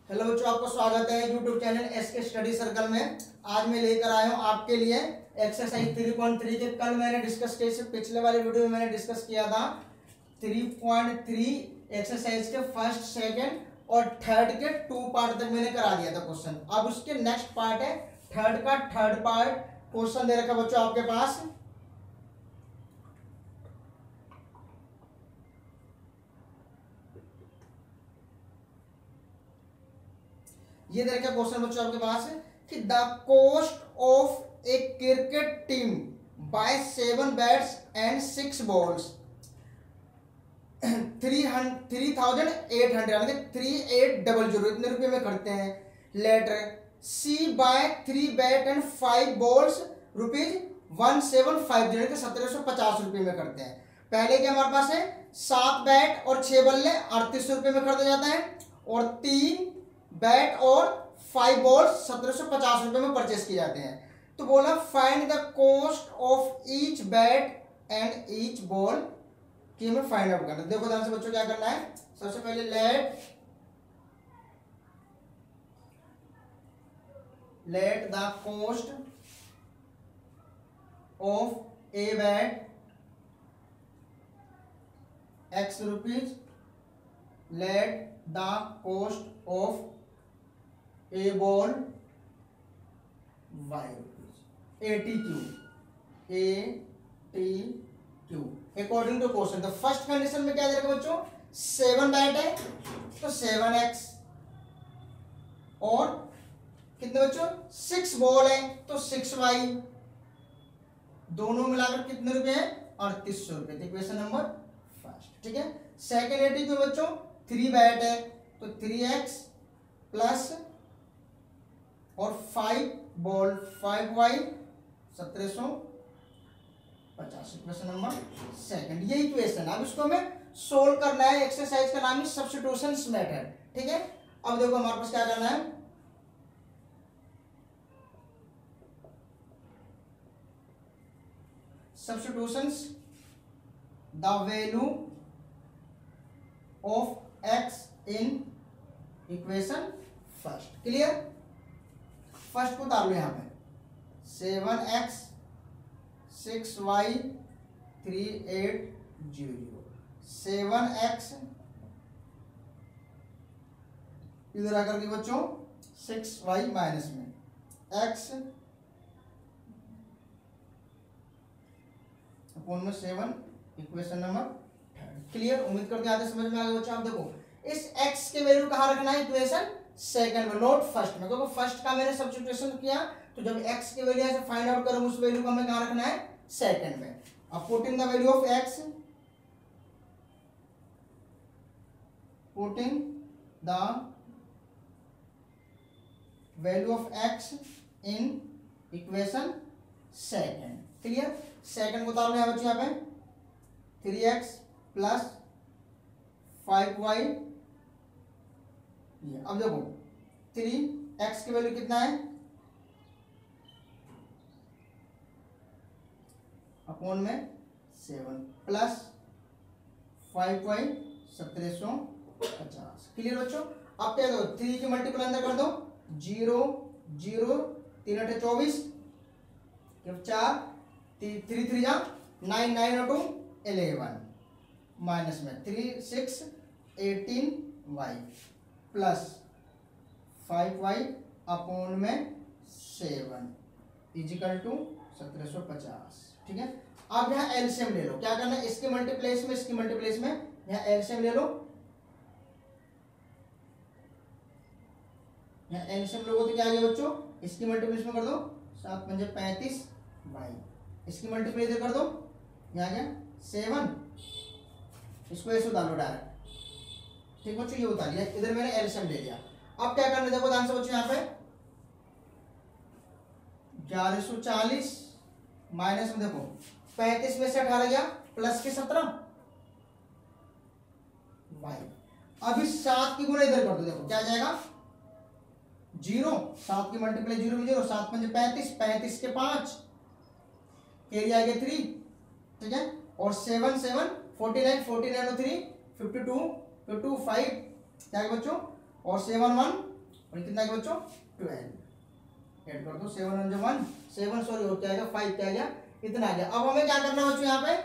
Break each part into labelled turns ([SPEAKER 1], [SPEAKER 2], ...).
[SPEAKER 1] Hello बच्चों, आपका स्वागत है YouTube channel SK study circle में। आज मैं लेकर आया हूँ आपके लिए एक्सरसाइज 3.3 के कल मैंने डिस्कस किया, इससे पिछले वाले वीडियो में मैंने डिस्कस किया था 3.3 एक्सरसाइज के फर्स्ट, सेकंड और थर्ड के 2 पार्ट तक मैंने करा दिया था क्वेश्चन। अब उसके नेक्स्ट पार्ट है थर्ड का थर्ड पार्ट। क्वेश्चन दे रखा बच्चों आपके पास, ये दे रखा क्वेश्चन बच्चों आपके पास है कि the cost of a cricket team by 7 bats and 6 balls 3,800 यानी 3800 इतने रुपए में करते हैं। Later she buy 3 bat and 5 balls ₹1750 यानी 1750 रुपए में करते हैं। पहले के हमारे पास है 7 बैट और 6 बल्ले 3800 रुपए में खरीदा जाता है, और 3 बैट और 5 बॉल्स 1750 रुपए में परचेस किए जाते हैं। तो बोला find the cost of each bat and each ball की हमें फाइंड आउट करना है। देखो ध्यान से बच्चों, क्या करना है। सबसे पहले let the cost of a bat X rupees, let the cost of a ball Y rupees, ATQ according to question. तो फर्स्ट कंडीशन में क्या दे रखा बच्चों, 7 बैट है तो 7X, और कितने बच्चों 6 बॉल है तो 6Y, दोनों मिलाकर कितने रुपए हैं 3800 रुपए। इक्वेशन नंबर फर्स्ट, ठीक है। सेकेंड ATQ बच्चों 3 बैट है तो 3X प्लस और 5 ball 5Y 1750, equation number second. ये इक्वेशन अब इसको हमें सोल्व करना है। एक्सरसाइज का नाम है सब्स्टिट्यूशंस मेथड, ठीक है। अब देखो हमारे पास क्या करना है, substitutions the value of X in equation first. Clear, first को उतार लो यहां पे, 7X 6Y 380, 7X इधर आकर के बच्चों 6Y माइनस में X अपॉन में 7, इक्वेशन नंबर थर्ड। क्लियर, उम्मीद करते हैं आगे समझ में आ गया बच्चों। आप देखो इस X के वैल्यू कहाँ रखना है, इक्वेशन सेकंड में, नोट फर्स्ट में, क्योंकि फर्स्ट का मैंने सब्स्टिट्यूशन किया तो जब X की वैल्यू ऐसे फाइंड आउट करूं उस वैल्यू को हमें कहां रखना है, सेकंड में। अब putting the value of X, putting the value of X in equation second. Clear, second को उतारना है बच्चों यहाँ पे 3X प्लस 5Y। अब देखो 3X की वैल्यू कितना है, अपॉन में 7 प्लस 5Y 1750। क्लियर बच्चों। अब क्या दो 3 की मल्टीपल अंदर कर दो, 0 0 3 8 24, 4 3 3 जा 9 9 2 11, माइनस में 3 6 18Y प्लस 5Y अपॉन में 7 इजिकल टू 1750, ठीक है। अब यहाँ एलसीएम ले लो। क्या करना है, इसके मल्टीप्लेस में इसकी मल्टीप्लेस में यहाँ एलसीएम ले लो। यहाँ एलसीएम लोगों तो क्या आ गया बच्चों, इसकी मल्टीप्लेस में कर दो 7 पंजे 35Y, इसकी मल्टीप्लेस कर दो, यहाँ गया 7, इसको ऐसे उतार लो डायरेक्ट, ठीक बच्चों, ये उतार लिया, इधर मैंने एलसीएम ले लिया। अब क्या करना है, देखो ध्यान से बच्चों, यहाँ पे 1140 माइनस में देखो 35 में से 18 गया प्लस के 17 भाई। अभी 7 की गुना इधर कर दो, देखो क्या जाएगा 0, 7 की मल्टीप्लाई 0 में 0, 7 पंजे 35, 35 के 5 कैरी आ गया 3, ठीक है, और 7 7 49 49 और 3 52 52 5 क्या है बच्चों, और 7 1 और कितना है बच्चों 12 ऐड कर दो 7 1 1 7 सॉरी हो क्या आएगा 5 क्या आ गया इतना आ गया। अब हमें क्या करना है बच्चों यहाँ पे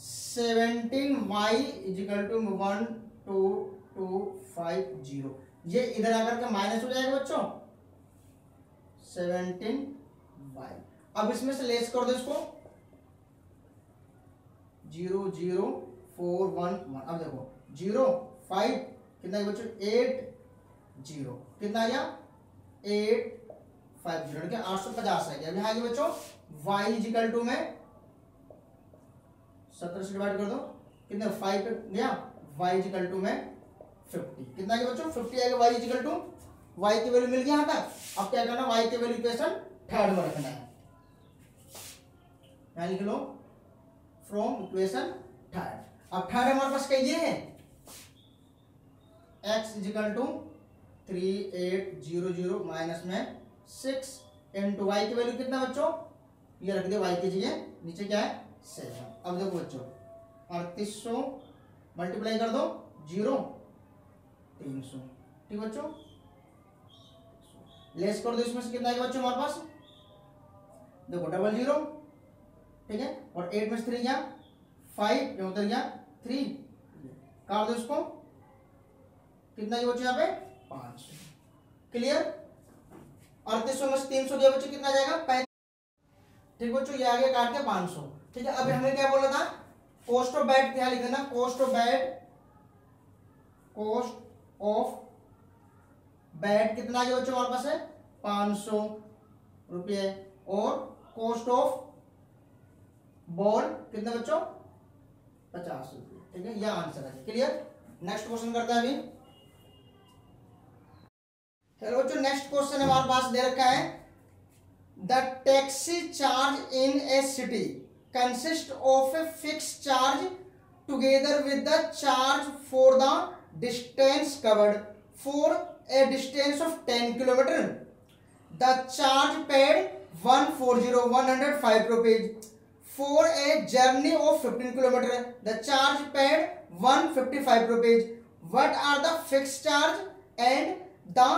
[SPEAKER 1] 17y इजिकल टू 1 2 2 5 0 ये इधर आकर के माइनस हो जाएगा बच्चों 17y। अब इसमें से लेस कर दो इसको 0 0 4 1 1 अब देखो 0 5 कितना है बच्चों 8 0 कितना आ गया 8 5 0 के 850 आ गया। अब यहाँ आगे बच्चों y इजिकल टू में 17 से डिवाइड कर दो कितना 5 पे गया y इजिकल टू में 50 कितना आएगा बच्चों 50 आएगा y इजिकल टू y की वैल्यू मिल गई यहाँ तक। अब क्या करना y की वैल्यू इक्वेशन थर्ड में रखना है यहाँ लिख लो फ्रॉम इक्वेशन थर्ड। अब थर्ड हमारे पास कहिए है x इजिकल टू 3 8 0 0 माइनस में 6 इंटू वाई की वैल्यू कितना बच्चों ये रख दिया y की जगह नीचे क्या है 7। अब देखो बच्चों 3800 मल्टीप्लाई कर दो 0 300 ठीक बच्चों लेस कर दो इसमें से कितना आएगा बच्चों हमारे पास देखो 00 ठीक है और 8 में से 3 गया 5 ये उतर गया 3 काट दो इसको कितना ये बच्चों यहाँ पे 500 क्लियर। 3800 में से 300 दिया बच्चों कितना जाएगा 35 ठीक बच्चों ये आगे काट के 500 ठीक है। अभी हमने क्या बोला था कॉस्ट ऑफ बैट क्या लिख देना कॉस्ट ऑफ बैट कितना आगे बच्चों हमारे पास है 500 रुपये और कॉस्ट ऑफ बॉल कितने बच्चों 50 रुपये ठीक है यह आंसर है क्लियर। नेक्स्ट क्वेश्चन करते हैं अभी। हेलो बच्चों नेक्स्ट क्वेश्चन हमारे पास दे रखा है the taxi charge in A city consist of a fix charge together with the charge for the distance covered for a distance of 10 kilometre the charge paid 105 rupees for a journey of 15 kilometer the charge paid 155 rupees what are the fixed charge and the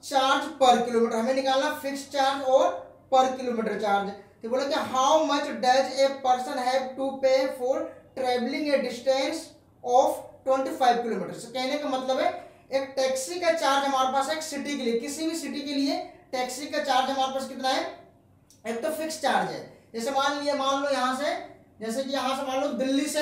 [SPEAKER 1] charge per kilometer हमें निकालना fixed charge और per kilometer charge। तो बोला कि how much does a person have to pay for traveling a distance of 25 kilometers कहने का मतलब है एक टैक्सी का चार्ज हमारे पास है एक सिटी के लिए किसी भी सिटी के लिए टैक्सी का चार्ज हमारे पास कितना है एक तो फिक्स चार्ज है जैसे मान लो यहाँ से जैसे कि यहाँ से मान लो दिल्ली से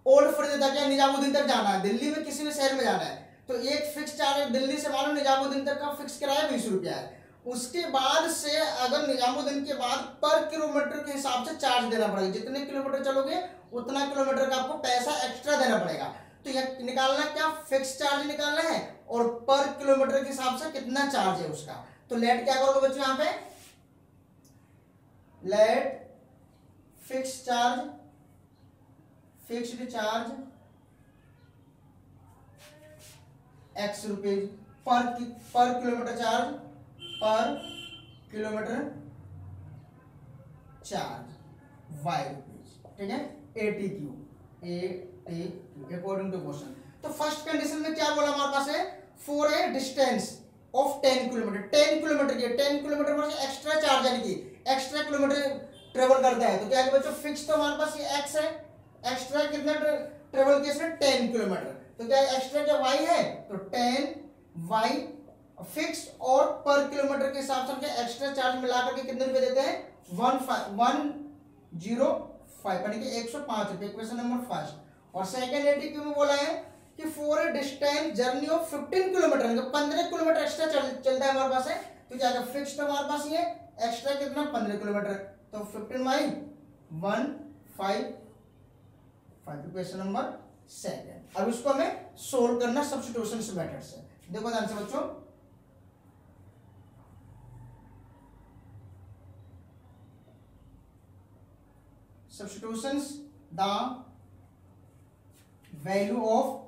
[SPEAKER 1] ओल्ड फरीद तक या निजामुद्दीन तक जाना है दिल्ली में किसी भी शहर में जाना है तो एक फिक्स चार्ज है दिल्ली से मान लो निजामुद्दीन तक का फिक्स किराया 20 रुपया है। उसके बाद से अगर निजामुद्दीन के बाद पर किलोमीटर के हिसाब से चार्ज देना पड़ेगा जितने किलोमीटर चलोगे उतना किलोमीटर का आपको पैसा एक्स्ट्रा देना पड़ेगा। तो यह निकालना क्या फिक्स चार्ज निकालना है और पर किलोमीटर के हिसाब से कितना चार्ज है उसका। तो लेट क्या करोगे बच्चों यहाँ पे let fixed charge x rupees per kilometre charge y rupees ठीक है ATQ अकॉर्डिंग टू क्वेश्चन। तो फर्स्ट कंडीशन में क्या बोला हमारे पास है for a distance of 10 kilometre 10 kilometre के 10 किलोमीटर पर एक्स्ट्रा चार्ज यानी कि एक्स्ट्रा किलोमीटर ट्रेवल करता है तो क्या है बच्चों फिक्स तो हमारे पास ये x है एक्स्ट्रा कितना ट्रेवल किया इसने 10 किलोमीटर तो क्या एक्स्ट्रा क्या y है तो 10 y फिक्स और पर किलोमीटर के हिसाब से एक्स्ट्रा चार्ज मिलाकर के कितने रुपए देते हैं 105 यानी कि 105 रुपए इक्वेशन नंबर फर्स्ट। और सेकंड एटीक्यू में बोला है कि for a distance journey of 15 kilometre 15 kilometre extra चलता है हमारे पास है तो क्या फिक्स तो हमारे पास ये एक्स्ट्रा कितना 15 किलोमीटर तो 15 बाई 155 इक्वेशन नंबर सेकंड। अब इसको हमें सोल्व करना सब्स्टिट्यूशन मेथड से। देखो ध्यान से बच्चों substitutions the value of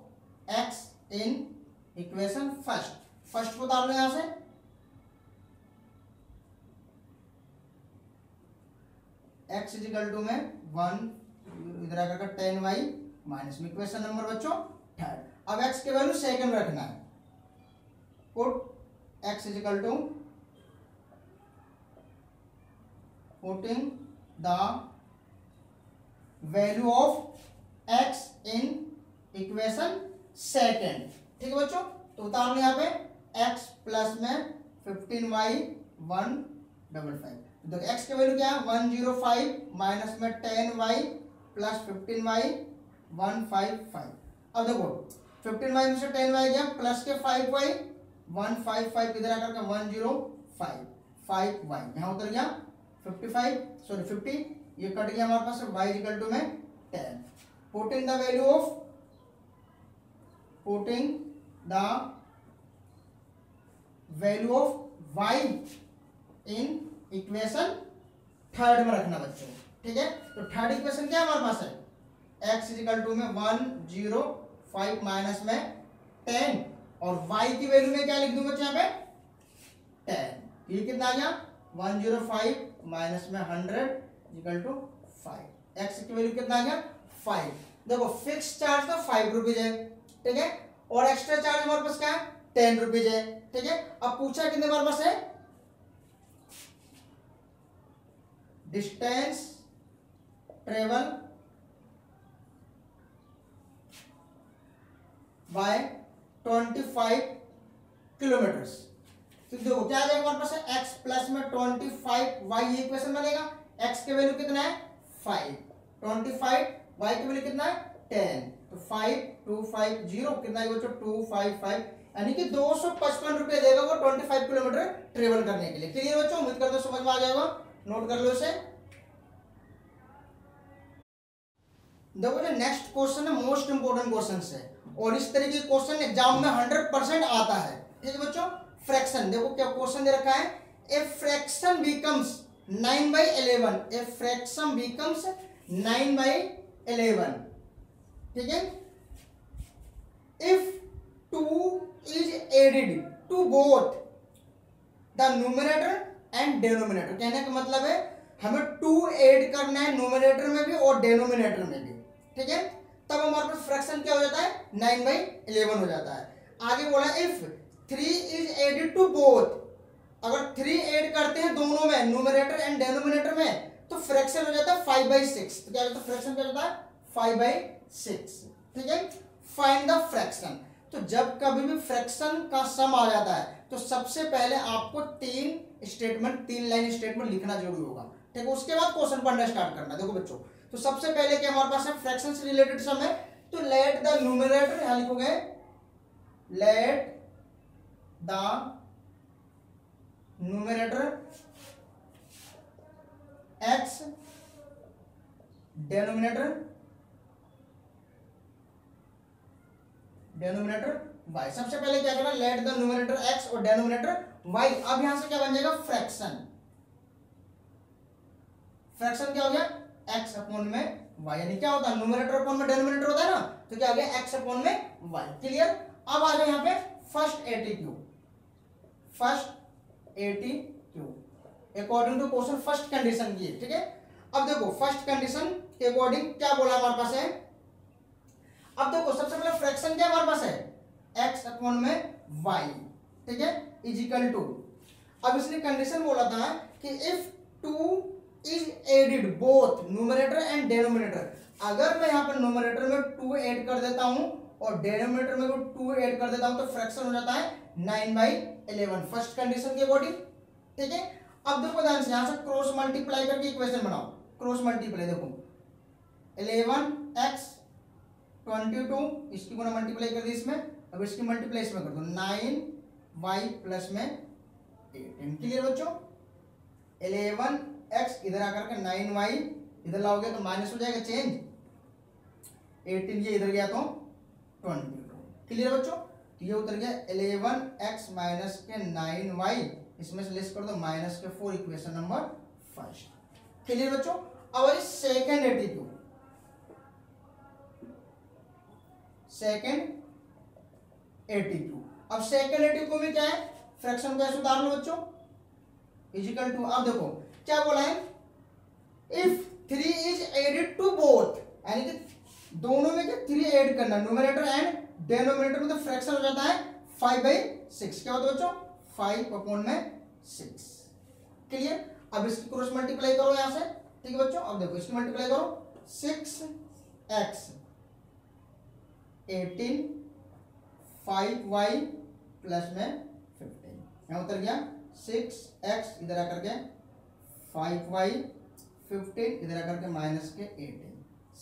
[SPEAKER 1] x in equation first को डाल लो यहां से x इजिकल टू में 1 इधर आकर 10y माइनस में इक्वेशन नंबर बच्चों थर्ड। अब x के वैल्यू सेकंड में रखना है put x is equal to putting the value of x in equation second. ठीक है बच्चों, तो उतार लो यहाँ पे x प्लस में 15y 155। देखो x की वैल्यू क्या है 105 माइनस में 10y प्लस 15y 155। अब देखो 15y में से 10y गया प्लस के 5y 155 इधर आकर के 105 5y यहाँ उतर गया 50 ये कट गया हमारे पास y इक्वल टू में 10। Putting the value of y in equation third में रखना बच्चों। ठीक है, तो थर्ड इक्वेशन क्या हमारे पास है x इज इक्वल टू में 105 माइनस में 10 और y की वैल्यू में क्या लिख दूं बच्चों यहाँ पे 10। ये कितना आ गया 105 माइनस में 100 इक्वल टू 5। x की वैल्यू कितना आ गया 5। देखो फिक्स चार्ज तो 5 रुपीज है। ठीक है, और एक्स्ट्रा चार्ज हमारे पास क्या है 10 रुपीज है। ठीक है, अब पूछा कितने हमारे पास है डिस्टेंस ट्रेवल बाय 25 किलोमीटर्स। तो देखो क्या आ जाएगा हमारे पास है x प्लस में 25 y ये इक्वेशन बनेगा। x के वैल्यू कितना है 5 25 y की वैल्यू कितना है 10 तो 5 250 कितना है बच्चों 255 यानी कि 255 रुपए देगा वो 25 किलोमीटर ट्रेवल करने के लिए। क्लियर बच्चों, उम्मीद करते हो समझ में आ जाएगा, नोट कर लो इसे। देखो जो नेक्स्ट क्वेश्चन है मोस्ट इंपोर्टेंट क्वेश्चन है और इस तरह के क्वेश्चन एग्जाम में 100% आता है। ठीक है बच्चों, फ्रैक्शन देखो क्या क्वेश्चन दे रखा है a fraction becomes 9/11 a fraction becomes 9/11। ठीक है, if 2 is added to both the numerator and denominator। कहने का मतलब है हमें 2 ऐड करना है न्यूमरेटर में भी और डेनोमिनेटर में भी। ठीक है, तब हमारे पास फ्रैक्शन क्या हो जाता है 9/11 हो जाता है। आगे बोला if 3 is added to both, अगर 3 ऐड करते हैं दोनों में न्यूमरेटर एंड डेनोमिनेटर में तो फ्रैक्शन हो जाता है 5/6। तो क्या होता है फ्रैक्शन क्या होता है 5/6। ठीक है, फाइंड द फ्रैक्शन। तो जब कभी भी फ्रैक्शन का सम आ जाता है तो सबसे पहले आपको 3 लाइन स्टेटमेंट लिखना जरूरी होगा। ठीक है, उसके बाद क्वेश्चन पढ़ना स्टार्ट करना। देखो बच्चों, तो सबसे पहले क्या हमारे पास है फ्रैक्शन से रिलेटेड सम है तो लेट द न्यूमरेटर यहां लिखोगे let the numerator x denominator y। सबसे पहले क्या करना लेट द न्यूमरेटर x और डेनोमिनेटर y। अब यहां से क्या बन जाएगा फ्रैक्शन क्या हो गया x अपॉन में y, यानी क्या होता है न्यूमरेटर अपॉन में डेनोमिनेटर होता है ना, तो क्या हो गया x अपॉन में y। क्लियर, अब आ जाए यहां पे first ATQ according to question first condition की। ठीक है, अब देखो फर्स्ट कंडीशन के अकॉर्डिंग क्या बोला हमारे पास है। अब देखो सबसे पहले फ्रैक्शन क्या हमारे पास है x अपॉन में y। ठीक है, इज इक्वल टू, अब इसने कंडीशन बोला था कि if 2 is added both numerator and denominator, अगर मैं यहां पर न्यूमरेटर में 2 ऐड कर देता हूं और डेनोमिनेटर में भी 2 ऐड कर देता हूं तो फ्रैक्शन हो जाता है 9/11 फर्स्ट कंडीशन के अकॉर्डिंग। ठीक है, अब देखो ध्यान से यहां से क्रॉस मल्टीप्लाई करके इक्वेशन बनाओ। क्रॉस मल्टीप्लाई देखो 11x 22 इसकी गुना मल्टीप्लाई कर दी इसमें, अब इसकी मल्टीप्लाई इसमें कर दो 9y प्लस में 18। क्लियर बच्चों, 11x इधर आकर के 9y इधर लाओगे तो माइनस हो जाएगा चेंज, 18 ये इधर गया तो 22। क्लियर बच्चों, ये उतर गया 11x माइनस के 9y इसमें से लेस कर दो माइनस के 4 इक्वेशन नंबर फर्स्ट। क्लियर बच्चों, अब सेकेंड ATQ अब सेकेंड ATQ में क्या है फ्रैक्शन को ऐसे उतार लो बच्चों इजिकल टू। अब देखो क्या बोला है if 3 is added to both, यानी कि दोनों में क्या 3 ऐड करना न्यूमरेटर एंड डेनोमिनेटर में, तो फ्रैक्शन हो जाता है 5/6 क्या होता है बच्चों 5/6। क्लियर। अब इसकी क्रॉस मल्टीप्लाई करो यहां से, ठीक है बच्चों। अब देखो इसकी मल्टीप्लाई करो 6x 18 5y प्लस में 15 यहां उतर गया 6x इधर आकर के 5y 15 इधर आकर के माइनस के 18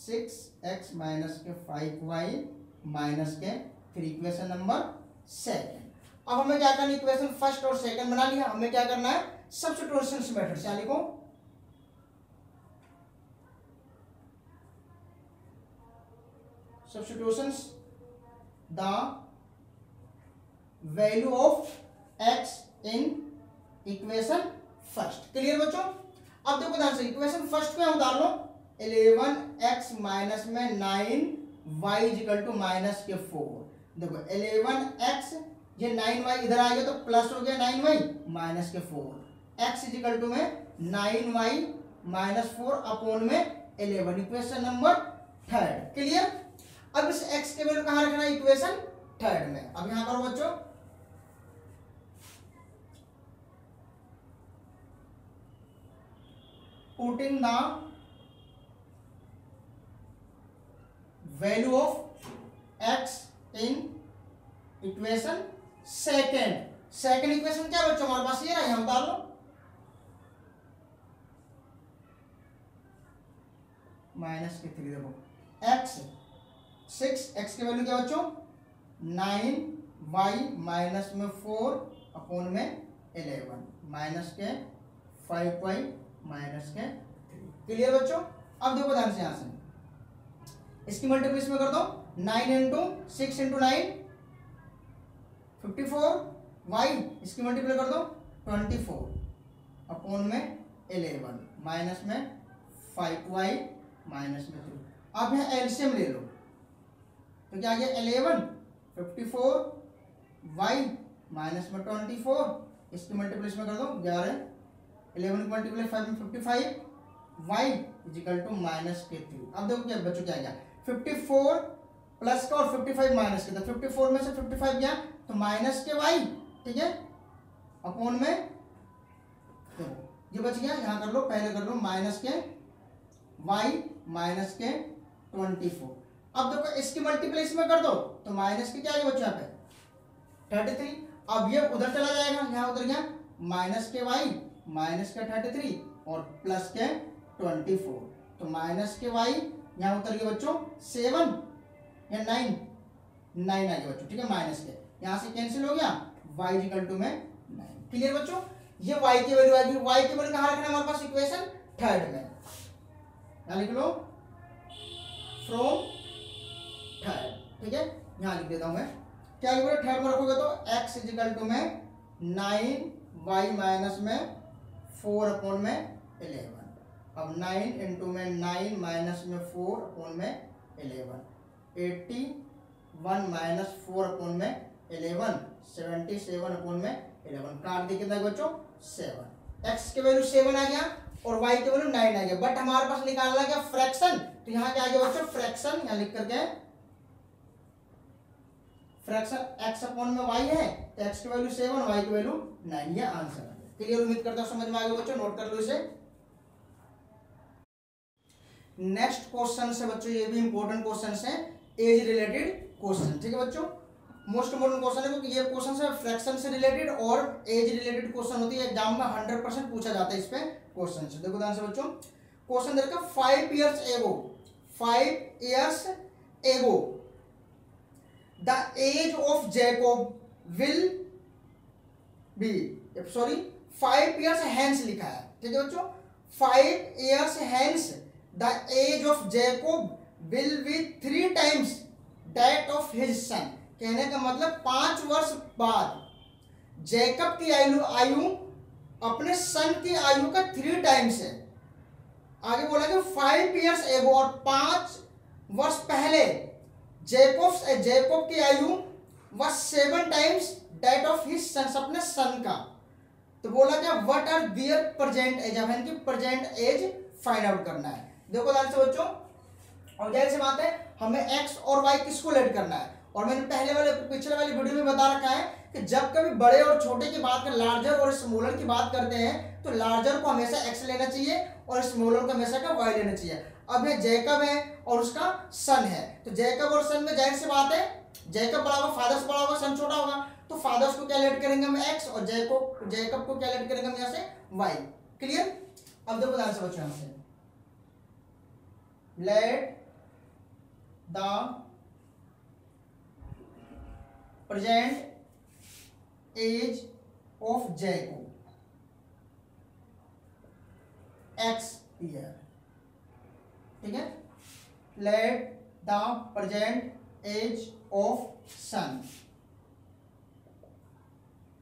[SPEAKER 1] 6x माइनस के 5y माइनस के 3 इक्वेशन नंबर 2। अब हमें क्या करना है इक्वेशन फर्स्ट और सेकंड बना लिया, हमें क्या करना है सब्स्टिट्यूशन मेथड से लिखो substitutions the value of x in equation first। Clear बच्चों। अब देखो ध्यान से इक्वेशन फर्स्ट को हम डाल लो 11x माइनस में 9y इक्वल टू माइनस के 4। देखो 11x ये 9y इधर आ गया तो प्लस हो गया 9y माइनस के 4 x इक्वल टू में 9y माइनस 4 अपॉन में 11 इक्वेशन नंबर 3। क्लियर। अब इस x के वैल्यू कहां रखना है इक्वेशन 3 में। अब यहां करो बच्चों putting the value of x in equation second equation क्या बच्चों हमारे पास ये रहा, यहां डाल लो माइनस के 3। देखो x 6x के वैल्यू क्या बच्चों 9y माइनस में 4 अपॉन में 11 माइनस के 5y माइनस के 3। क्लियर बच्चों। अब देखो ध्यान से यहां से इसकी मल्टीप्लिकेशन में कर दो 9 इंटू 6 इंटू 9 54y इसकी मल्टीप्लाई कर दो 24 अपॉन में 11 माइनस में 5y माइनस में 3। अब यहां एलसीएम ले लो तो क्या आ गया 11 54y माइनस में 24 इसकी मल्टीप्लिकेशन में कर दो 11 11 की मल्टीप्लाई 5 में 55 y इक्वल टू माइनस के 3। अब देखो क्या बच्चों क्या आ गया 54 प्लस का और 55 माइनस के, तो 54 में से 55 गया तो माइनस के y, ठीक है अपॉन में देखो ये बच गया। यहां कर लो पहले कर लो माइनस के y माइनस के 24। अब देखो इसकी मल्टीप्लिकेशन में कर दो तो माइनस के क्या आएगा बच्चों यहाँ पे 33। अब ये उधर चला जाएगा यहां उधर गया माइनस के y माइनस के 33 और प्लस के 24 तो माइनस के y यहां उतर गया बच्चों 7 या 9 आ गया बच्चों, ठीक है माइनस के यहां से कैंसिल हो गया y इक्वल टू में 9। क्लियर बच्चों। ये y की वैल्यू आएगी, y की वैल्यू कहां रखना है हमारे पास इक्वेशन 3 में, यहां लिख लो फ्रॉम 3, ठीक है यहां लिख देता हूं मैं क्या लिखोगे 3 में रखोगे तो x इक्वल टू में 9y माइनस में 4 अपॉन में 11। अब 9 इंटू में 9 माइनस में 4 अपॉन में 11 81 माइनस 4 अपॉन में 11 77 अपॉन में 11 काट दी कितना बच्चों 7। x के वैल्यू 7 आ गया और y के वैल्यू 9 आ गया, बट हमारे पास निकालना क्या फ्रैक्शन, तो यहाँ क्या आ गया बच्चों फ्रैक्शन, यहाँ लिख करके फ्रैक्शन x अपॉन में y है तो x की वैल्यू 7 y की वैल्यू 9, ये आंसर है। क्लियर उम्मीद करता हूं समझ में आ गया बच्चों, नोट कर लो इसे। नेक्स्ट क्वेश्चन से बच्चों ये भी इंपॉर्टेंट क्वेश्चन है, एज रिलेटेड क्वेश्चन, ठीक है बच्चों मोस्ट इंपोर्टेंट क्वेश्चन है क्योंकि ये क्वेश्चन से फ्रैक्शन से रिलेटेड और एज रिलेटेड क्वेश्चन होती है, एग्जाम में 100% पूछा जाता है इस पे क्वेश्चन से। देखो ध्यान से बच्चों क्वेश्चन दे रखा 5 years ago the age of Jacob will be 5 years hence लिखा है, ठीक है बच्चों 5 years hence the age of Jacob will be 3 times that of his son। कहने का मतलब 5 वर्ष बाद जैकब की आयु अपने सन की आयु का 3 टाइम्स है। आगे बोला कि 5 years ago और 5 वर्ष पहले जैकब की आयु was 7 times that of his sons, अपने सन का। तो बोला क्या what are their present age, अब इनकी प्रेजेंट एज फाइंड आउट करना है। देखो ध्यान से बच्चों और जाहिर सी बात है हमें x और y किसको लेट करना है, और मैंने पिछले वाली वीडियो में बता रखा है कि जब कभी बड़े और छोटे की बात कर, लार्जर और स्मॉलर की बात करते हैं, तो लार्जर को हमेशा एक्स लेना चाहिए और स्मॉलर को हमेशा का वाई लेना चाहिए। अब ये जैकब है और उसका सन है, तो जैकब और सन में जाहिर सी बात है जैकब बड़ा होगा, फादर से बड़ा होगा, सन छोटा होगा, तो फादर्स को क्या लेट करेंगे हम एक्स और जैकब को क्या लेट करेंगे हम यहाँ से वाई। क्लियर? अब देखो ध्यान से बच्चों, यहाँ से let the present age of Jacob X year. ठीक है, let the present age of son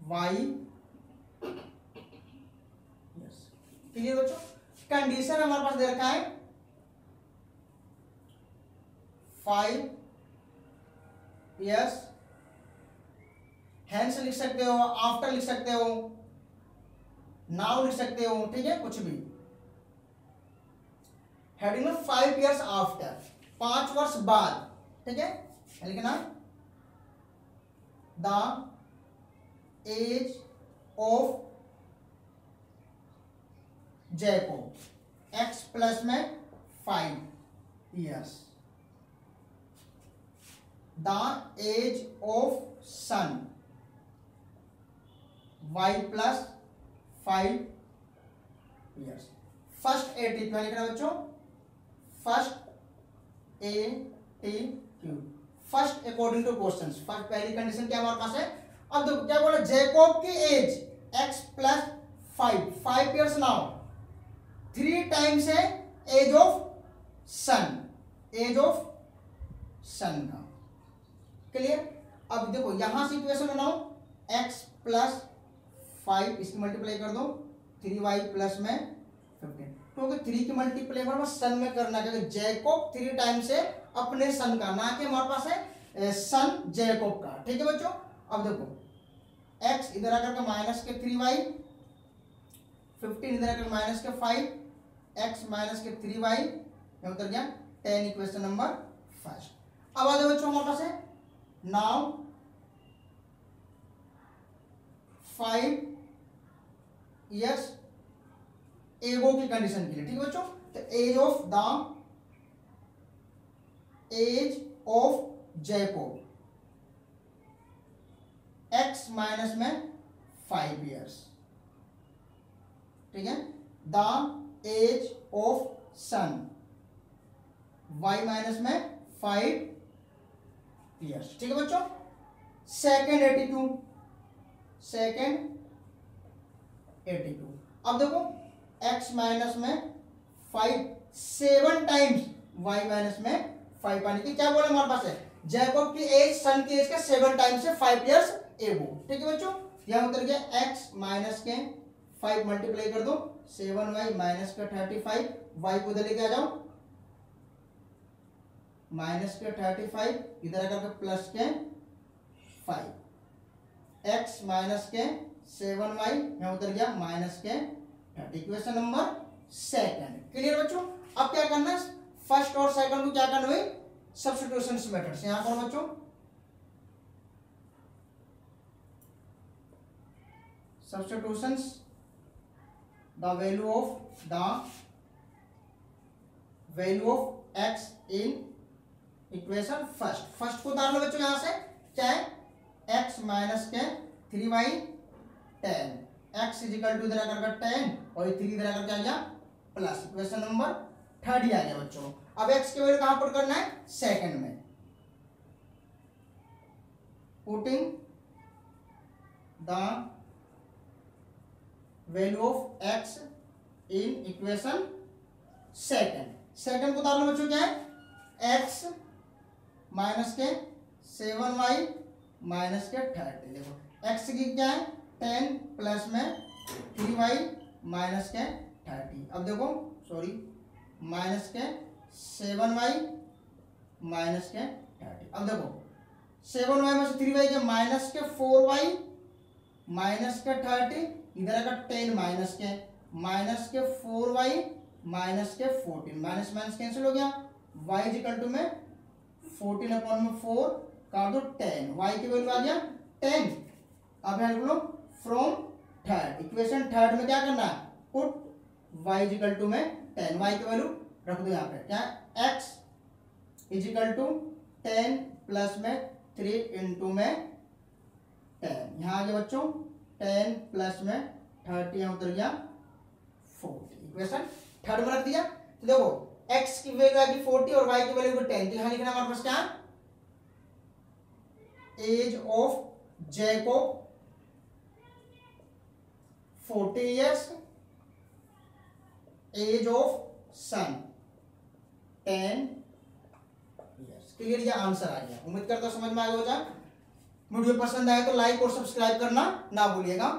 [SPEAKER 1] Y. Yes, clear बच्चों? कंडीशन हमारे पास दे रखा है 5 यस, हैंस लिख सकते हो, आफ्टर लिख सकते हो, नाउ लिख सकते हो, ठीक है, कुछ भी। हेडिंग में 5 years आफ्टर, 5 वर्ष बाद, ठीक है, लिखना the age of Jacob X plus में 5 years, the age of son y plus 5 years। First AT क्या लिखना बच्चों? First ATQ, first according to question. First पहली कंडीशन क्या हमारे पास है? अब देखो क्या बोला, जैकब की age x plus 5 years now 3 times है age of son, age of son का। क्लियर? अब देखो यहां से इक्वेशन बनाओ, x प्लस 5 इसकी मल्टीप्लाई कर दो 3y प्लस में 15, क्योंकि 3 की मल्टीप्लाई पर सन में करना है, क्योंकि जैकब 3 टाइम्स है अपने सन का, ना कि हमारे पास है सन जैकब का। ठीक है बच्चों? अब देखो x इधर आकर के माइनस के 3y, 15 इधर आकर माइनस के 5, x माइनस के 3y, ये उतर गया 10, इक्वेशन नंबर फर्स्ट। अब आ जाओ बच्चों हमारे पास है नाउ 5 years एगो की कंडीशन के लिए। ठीक है बच्चों? तो age of Jacob x minus में 5 years, ठीक है, the age of son y minus में 5 years। ठीक है बच्चों? सेकेंड 82। अब देखो x माइनस में 5 7 टाइम्स y माइनस में 5 पाने की क्या बोला हमारे पास है, जैकब की एज सन की एज का 7 टाइम्स से 5 years एगो। ठीक है बच्चों? यहां उतर गया x माइनस के 5 मल्टीप्लाई कर दो 7y माइनस का 35, y को इधर लेके आ जाओ माइनस के 35, इधर आकर के प्लस के 5, x माइनस के 7y यहां उतर गया माइनस के 30, इक्वेशन नंबर सेकंड। क्लियर बच्चों? अब क्या करना है, फर्स्ट और सेकंड को क्या करना है, सब्स्टिट्यूशन मेथड से। यहां करो बच्चों, substitutions the value of x in equation first को उतार लो बच्चों यहां से, चाहे x माइनस के 3y 10, x इजिकल टू इधर आकर 10 और 3 इधर आकर क्या आ गया प्लस, इक्वेशन नंबर थर्ड ही आ गया बच्चों। अब x की वैल्यू कहां पुट करना है, सेकंड में, putting the value of x in equation second को उतार लो बच्चों, क्या है x माइनस के 7y माइनस के 30। देखो x की क्या है 10 प्लस में 3y माइनस के 30। अब देखो सॉरी माइनस के 7y माइनस के 30। अब देखो 7y में से 3y के माइनस के 4y माइनस के 30, इधर अगर 10 माइनस के 4y माइनस के 14, माइनस माइनस कैंसिल हो गया, y इक्वल टू में 14 अपॉन में 4 काट दो 10, y की वैल्यू आ गया 10। अब यहाँ लिख लो फ्रॉम थर्ड, इक्वेशन थर्ड में क्या करना है, पुट y इजिकल टू में 10, y की वैल्यू रख दो यहाँ पे, क्या x इजिकल टू 10 प्लस में 3 इंटू में 10, यहाँ आ गया बच्चों 10 प्लस में 30, यहाँ उतर गया 40, इक्वेशन थर्ड में रख दिया। तो देखो x की वैल्यू आ गई 40 और y की वैल्यू 10, तो यहाँ लिखना हमारे पास क्या, age of Jacob 40 years, age of son 10 years। Clear, ये आंसर आ गया। उम्मीद करता हूं समझ में आ गया होगा। वीडियो पसंद आए तो लाइक और सब्सक्राइब करना ना भूलिएगा।